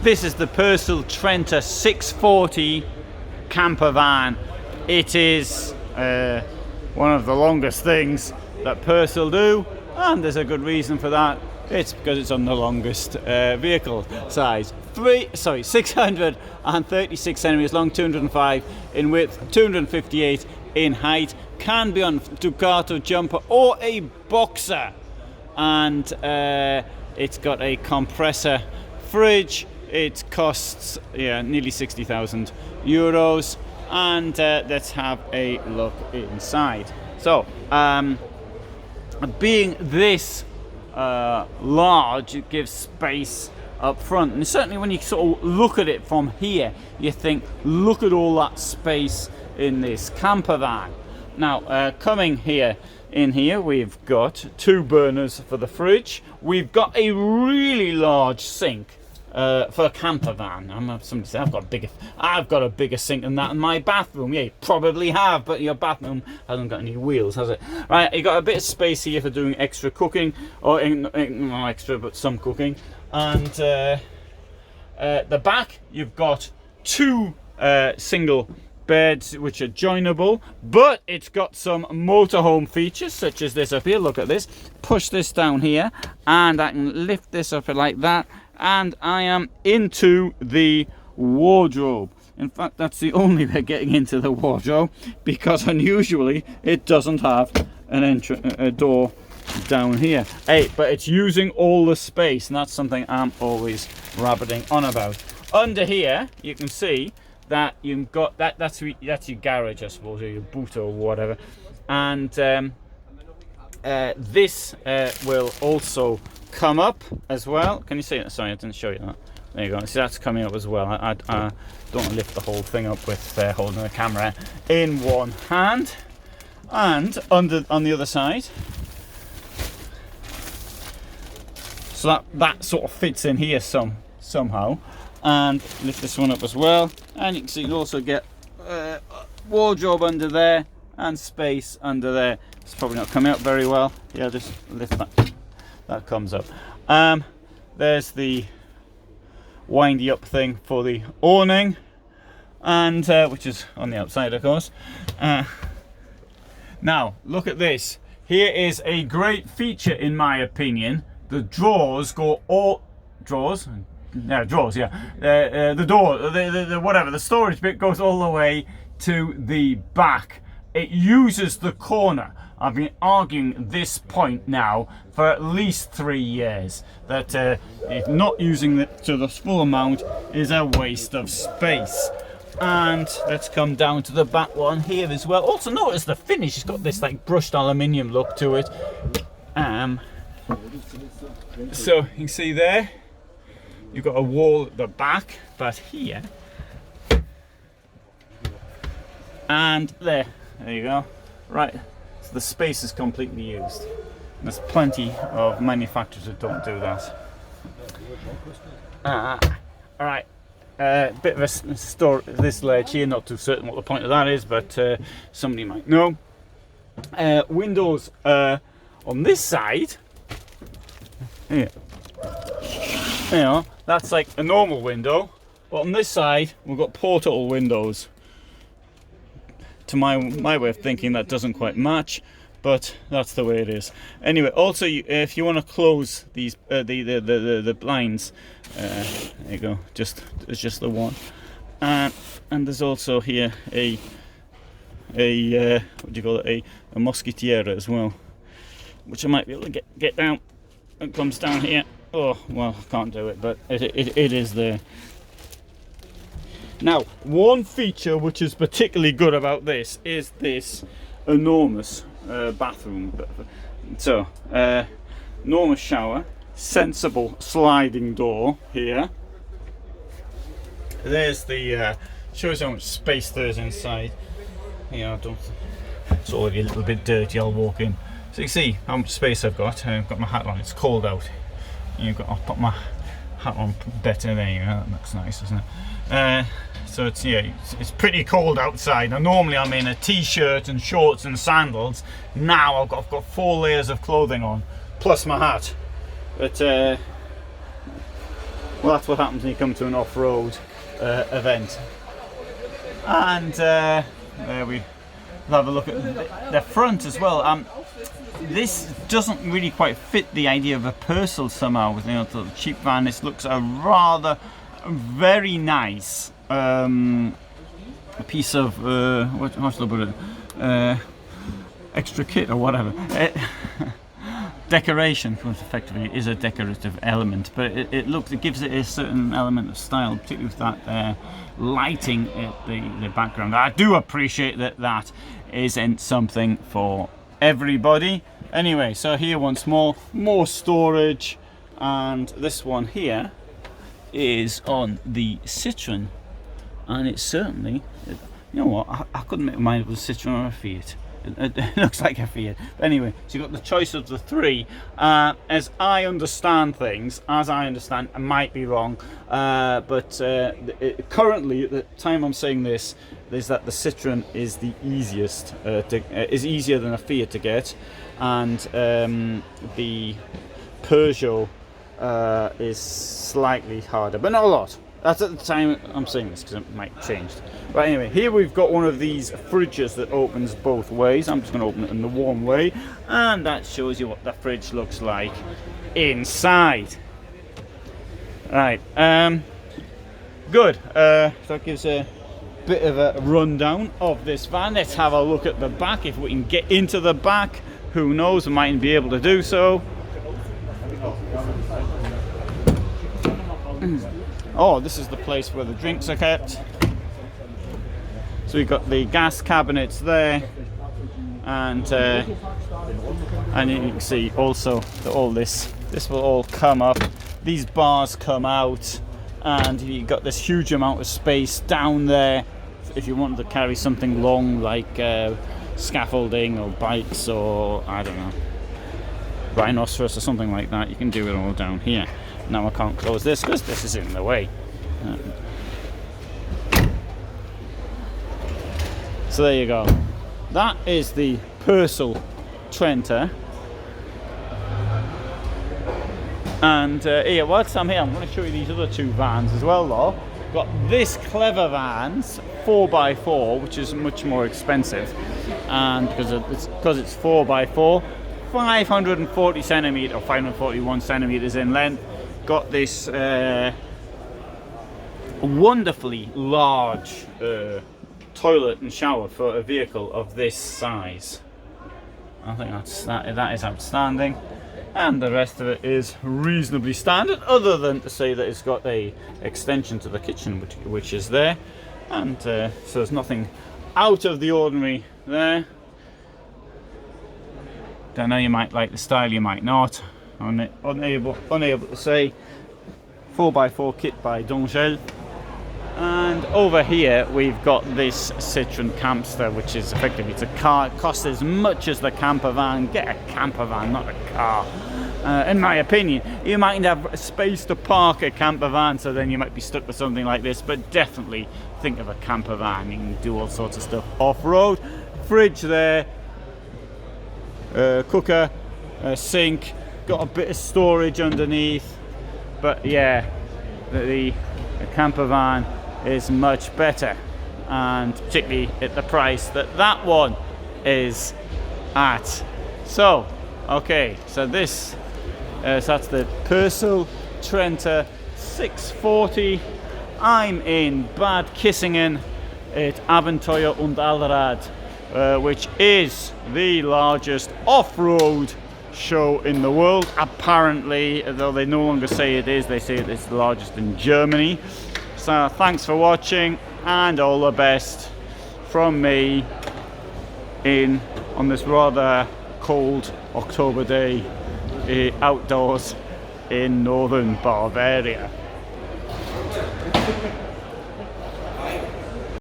This is the Pössl Trenta 640 camper van. It is one of the longest things that Pössl do, and there's a good reason for that. It's because it's on the longest vehicle size. 636 centimeters long, 205 in width, 258 in height. Can be on Ducato jumper or a boxer, and it's got a compressor fridge. It costs nearly 60,000 euros, and let's have a look inside. So being this large, it gives space up front, and certainly when you sort of look at it from here, you think, look at all that space in this camper van. Now coming in here we've got 2 burners for the fridge. We've got a really large sink for a camper van. Somebody said I've got a bigger sink than that in my bathroom. Yeah, you probably have, but your bathroom hasn't got any wheels, has it? Right, you got a bit of space here for doing extra cooking, or not extra, but some cooking. And the back, you've got 2 single beds which are joinable, but it's got some motorhome features such as this up here. Look at this. Push this down here, and I can lift this up like that, and I am into the wardrobe. In fact, that's the only way getting into the wardrobe, because unusually it doesn't have a door down here. Hey, but it's using all the space, and that's something I'm always rabbiting on about. Under here you can see that you've got that's your garage, I suppose, or your boot or whatever, and this will also come up as well. Can you see it? Sorry, I didn't show you that. There you go. See, that's coming up as well. I don't want to lift the whole thing up with holding the camera in one hand. And on the other side, so that sort of fits in here somehow. And lift this one up as well, and you can see you also get wardrobe under there and space under there. It's probably not coming up very well. Yeah, just lift that comes up. There's the windy up thing for the awning, and which is on the outside, of course. Now look at this. Here is a great feature in my opinion. The drawers go all drawers. Yeah, drawers. Yeah, the door, the whatever, the storage bit goes all the way to the back. It uses the corner. I've been arguing this point now for at least 3 years that if not using it to the full amount is a waste of space. And let's come down to the back one here as well. Also notice the finish. It's got this like brushed aluminium look to it. So you can see there. You've got a wall at the back, but here and there you go. Right, so the space is completely used. There's plenty of manufacturers that don't do that. All right, bit of a story. This ledge here, not too certain what the point of that is, but somebody might know. Windows on this side. Here. You know, that's like a normal window, but on this side we've got portal windows. To my way of thinking, that doesn't quite match, but that's the way it is. Anyway, also if you want to close these the blinds, there you go. It's just the one, and there's also here a what do you call it? A mosquitiera as well, which I might be able to get down. It comes down here. Oh, well, I can't do it, but it is there. Now, one feature which is particularly good about this is this enormous bathroom. So, enormous shower, sensible sliding door here. There's the, shows how much space there is inside. You know, it's already a little bit dirty, I'll walk in. So you see how much space I've got. I've got my hat on, it's cold out. I'll put my hat on better. There you go. That looks nice, doesn't it? So it's pretty cold outside. Now normally I'm in a t-shirt and shorts and sandals. Now I've got 4 layers of clothing on, plus my hat. But Well, that's what happens when you come to an off-road event. And there we have a look at the front as well. This doesn't really quite fit the idea of a Pössl somehow, with, you know, the cheap van. This looks a rather very nice piece of what's the word? Extra kit or whatever. Decoration, which effectively is a decorative element, but it gives it a certain element of style, particularly with that lighting at the background. I do appreciate that isn't something for everybody. Anyway, so here once more storage, and this one here is on the Citroen, and it's certainly, you know what, I couldn't make mind if it was a Citroen or a Fiat. It looks like a Fiat. But anyway, so you've got the choice of the three. As I understand things, I might be wrong, but currently, at the time I'm saying this, is that the Citroen is the easiest, is easier than a Fiat to get, and the Peugeot is slightly harder, but not a lot. That's at the time I'm saying this, because it might change. But anyway, here we've got one of these fridges that opens both ways. I'm just going to open it in the one way, and that shows you what the fridge looks like inside. Right, good. So that gives a bit of a rundown of this van. Let's have a look at the back. If we can get into the back, who knows, we mightn't be able to do so. Oh, this is the place where the drinks are kept. So we've got the gas cabinets there, and you can see also that all this will all come up. These bars come out, and you've got this huge amount of space down there if you wanted to carry something long like scaffolding or bikes or, I don't know, rhinoceros or something like that. You can do it all down here. Now I can't close this because this is in the way. So there you go. That is the Pössl Trenta. And here, whilst I'm here, I'm going to show you these other two vans as well, though. Got this clever vans 4x4, which is much more expensive, and because it's 4x4, 540 centimeter or 541 centimeters in length. Got this wonderfully large toilet and shower for a vehicle of this size. I think that is outstanding, and the rest of it is reasonably standard, other than to say that it's got a extension to the kitchen which is there, and so there's nothing out of the ordinary there. Don't know, you might like the style, you might not. Unable to say. 4x4 kit by Dongel. And over here we've got this Citroen Campster, which is effectively, it's a car. It costs as much as the campervan. Get a campervan, not a car. In my opinion, you might have space to park a campervan, so then you might be stuck with something like this, but definitely think of a campervan. You can do all sorts of stuff off-road. Fridge there, cooker, sink, got a bit of storage underneath, but yeah, the campervan is much better, and particularly at the price that one is at. So okay, so this so that's the Pössl Trenta 640. I'm in Bad Kissingen at Abenteuer und Allrad, which is the largest off-road show in the world, apparently, though they no longer say it is. They say it's the largest in Germany. So thanks for watching, and all the best from me on this rather cold October day outdoors in northern Bavaria.